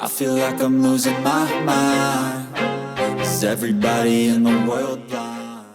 I feel like I'm losing my mind. Is everybody in the world blind?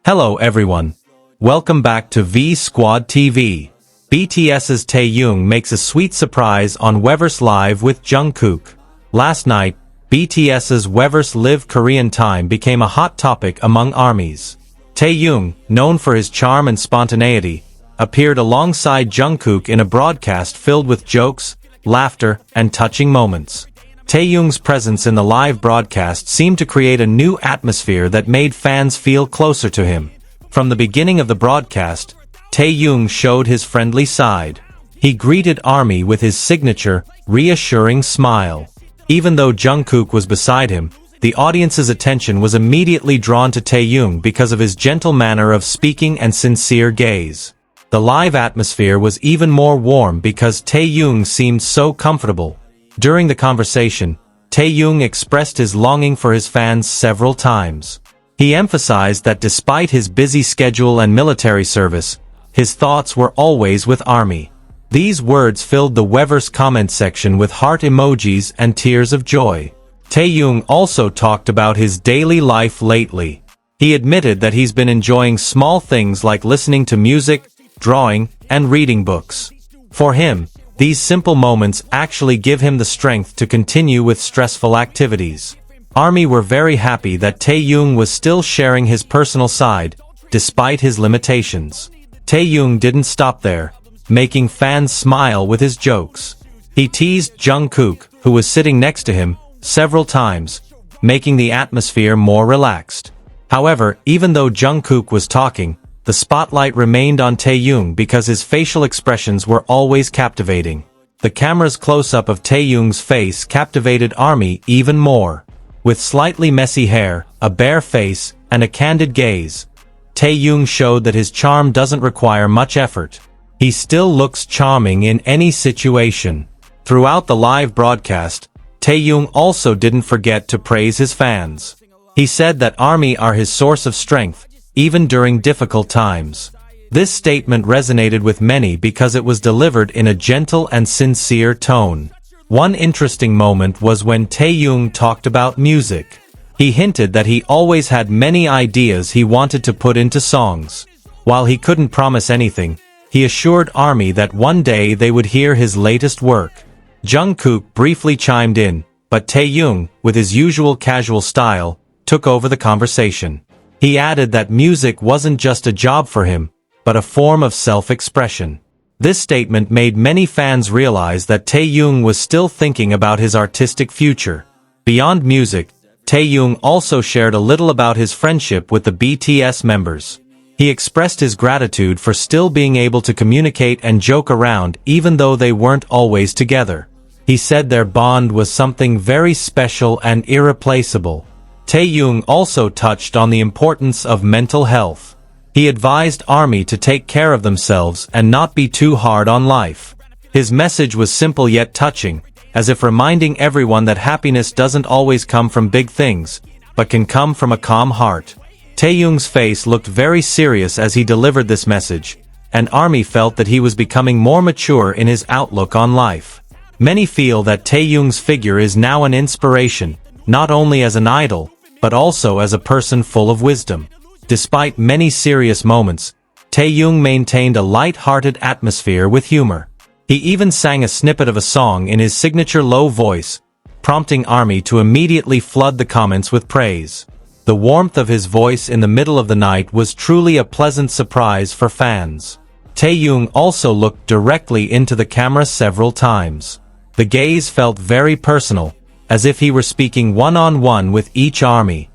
Hello everyone. Welcome back to V Squad TV. BTS's Taehyung makes a sweet surprise on Weverse Live with Jungkook. Last night, BTS's Weverse Live Korean Time became a hot topic among ARMYs. Taehyung, known for his charm and spontaneity, appeared alongside Jungkook in a broadcast filled with jokes, laughter, and touching moments. Taehyung's presence in the live broadcast seemed to create a new atmosphere that made fans feel closer to him. From the beginning of the broadcast, Taehyung showed his friendly side. He greeted ARMY with his signature, reassuring smile. Even though Jungkook was beside him, the audience's attention was immediately drawn to Taehyung because of his gentle manner of speaking and sincere gaze. The live atmosphere was even more warm because Taehyung seemed so comfortable. During the conversation, Taehyung expressed his longing for his fans several times. He emphasized that despite his busy schedule and military service, his thoughts were always with ARMY. These words filled the Weverse comment section with heart emojis and tears of joy. Taehyung also talked about his daily life lately. He admitted that he's been enjoying small things like listening to music, drawing, and reading books. For him, these simple moments actually give him the strength to continue with stressful activities. ARMY were very happy that Taehyung was still sharing his personal side, despite his limitations. Taehyung didn't stop there, making fans smile with his jokes. He teased Jungkook, who was sitting next to him, several times, making the atmosphere more relaxed. However, even though Jungkook was talking, the spotlight remained on Taehyung because his facial expressions were always captivating. The camera's close-up of Taehyung's face captivated ARMY even more. With slightly messy hair, a bare face, and a candid gaze, Taehyung showed that his charm doesn't require much effort. He still looks charming in any situation. Throughout the live broadcast, Taehyung also didn't forget to praise his fans. He said that ARMY are his source of strength, even during difficult times. This statement resonated with many because it was delivered in a gentle and sincere tone. One interesting moment was when Taehyung talked about music. He hinted that he always had many ideas he wanted to put into songs. While he couldn't promise anything, he assured ARMY that one day they would hear his latest work. Jungkook briefly chimed in, but Taehyung, with his usual casual style, took over the conversation. He added that music wasn't just a job for him, but a form of self-expression. This statement made many fans realize that Taehyung was still thinking about his artistic future. Beyond music, Taehyung also shared a little about his friendship with the BTS members. He expressed his gratitude for still being able to communicate and joke around even though they weren't always together. He said their bond was something very special and irreplaceable. Taehyung also touched on the importance of mental health. He advised ARMY to take care of themselves and not be too hard on life. His message was simple yet touching, as if reminding everyone that happiness doesn't always come from big things, but can come from a calm heart. Taehyung's face looked very serious as he delivered this message, and ARMY felt that he was becoming more mature in his outlook on life. Many feel that Taehyung's figure is now an inspiration, not only as an idol, but also as a person full of wisdom. Despite many serious moments, Taehyung maintained a light-hearted atmosphere with humor. He even sang a snippet of a song in his signature low voice, prompting ARMY to immediately flood the comments with praise. The warmth of his voice in the middle of the night was truly a pleasant surprise for fans. Taehyung also looked directly into the camera several times. The gaze felt very personal, as if he were speaking one-on-one with each ARMY.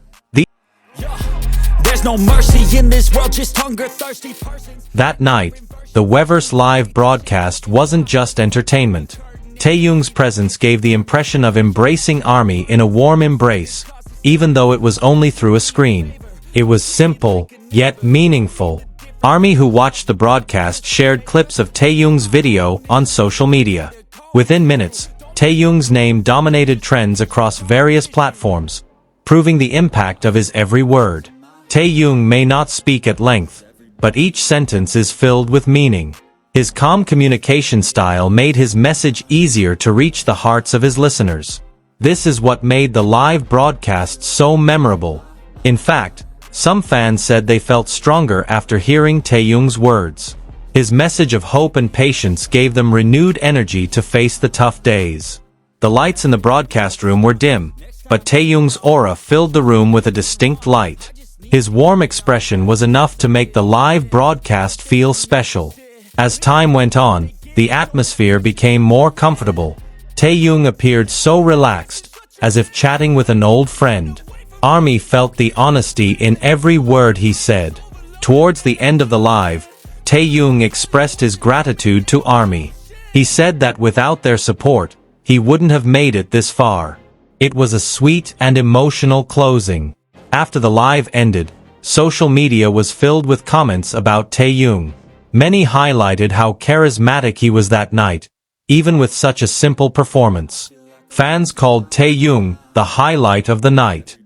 There's no mercy in this world, just hunger-thirsty persons. That night, the Weverse live broadcast wasn't just entertainment. Taehyung's presence gave the impression of embracing ARMY in a warm embrace, even though it was only through a screen. It was simple, yet meaningful. ARMY who watched the broadcast shared clips of Taehyung's video on social media. Within minutes, Taehyung's name dominated trends across various platforms, proving the impact of his every word. Taehyung may not speak at length, but each sentence is filled with meaning. His calm communication style made his message easier to reach the hearts of his listeners. This is what made the live broadcast so memorable. In fact, some fans said they felt stronger after hearing Taehyung's words. His message of hope and patience gave them renewed energy to face the tough days. The lights in the broadcast room were dim, but Taehyung's aura filled the room with a distinct light. His warm expression was enough to make the live broadcast feel special. As time went on, the atmosphere became more comfortable. Taehyung appeared so relaxed, as if chatting with an old friend. ARMY felt the honesty in every word he said. Towards the end of the live, Taehyung expressed his gratitude to ARMY. He said that without their support, he wouldn't have made it this far. It was a sweet and emotional closing. After the live ended, social media was filled with comments about Taehyung. Many highlighted how charismatic he was that night, even with such a simple performance. Fans called Taehyung the highlight of the night.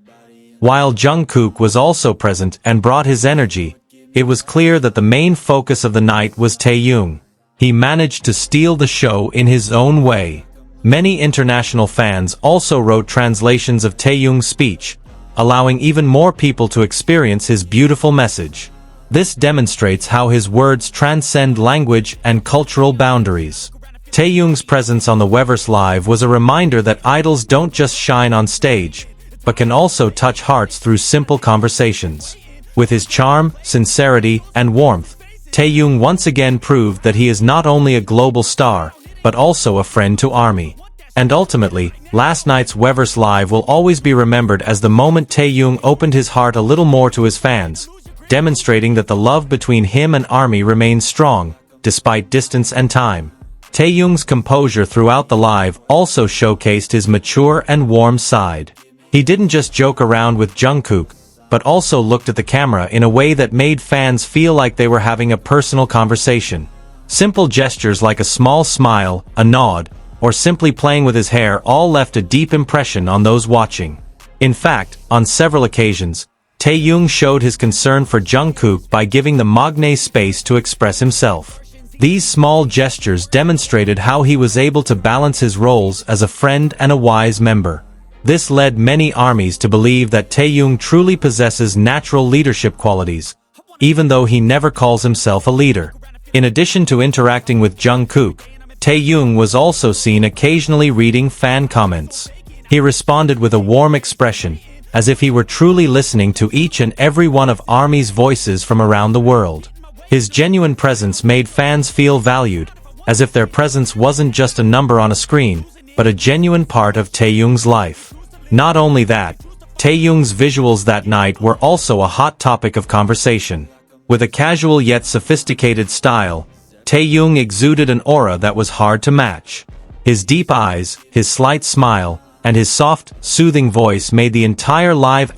While Jungkook was also present and brought his energy, it was clear that the main focus of the night was Taehyung. He managed to steal the show in his own way. Many international fans also wrote translations of Taehyung's speech, allowing even more people to experience his beautiful message. This demonstrates how his words transcend language and cultural boundaries. Taehyung's presence on the Weverse Live was a reminder that idols don't just shine on stage, but can also touch hearts through simple conversations. With his charm, sincerity, and warmth, Taehyung once again proved that he is not only a global star, but also a friend to ARMY. And ultimately, last night's Weverse Live will always be remembered as the moment Taehyung opened his heart a little more to his fans, demonstrating that the love between him and ARMY remains strong, despite distance and time. Taehyung's composure throughout the live also showcased his mature and warm side. He didn't just joke around with Jungkook, but also looked at the camera in a way that made fans feel like they were having a personal conversation. Simple gestures like a small smile, a nod, or simply playing with his hair all left a deep impression on those watching. In fact, on several occasions, Taehyung showed his concern for Jungkook by giving the magne space to express himself. These small gestures demonstrated how he was able to balance his roles as a friend and a wise member. This led many ARMYs to believe that Taehyung truly possesses natural leadership qualities, even though he never calls himself a leader. In addition to interacting with Jungkook, Taehyung was also seen occasionally reading fan comments. He responded with a warm expression, as if he were truly listening to each and every one of ARMY's voices from around the world. His genuine presence made fans feel valued, as if their presence wasn't just a number on a screen, but a genuine part of Taehyung's life. Not only that, Taehyung's visuals that night were also a hot topic of conversation. With a casual yet sophisticated style, Taehyung exuded an aura that was hard to match. His deep eyes, his slight smile, and his soft, soothing voice made the entire live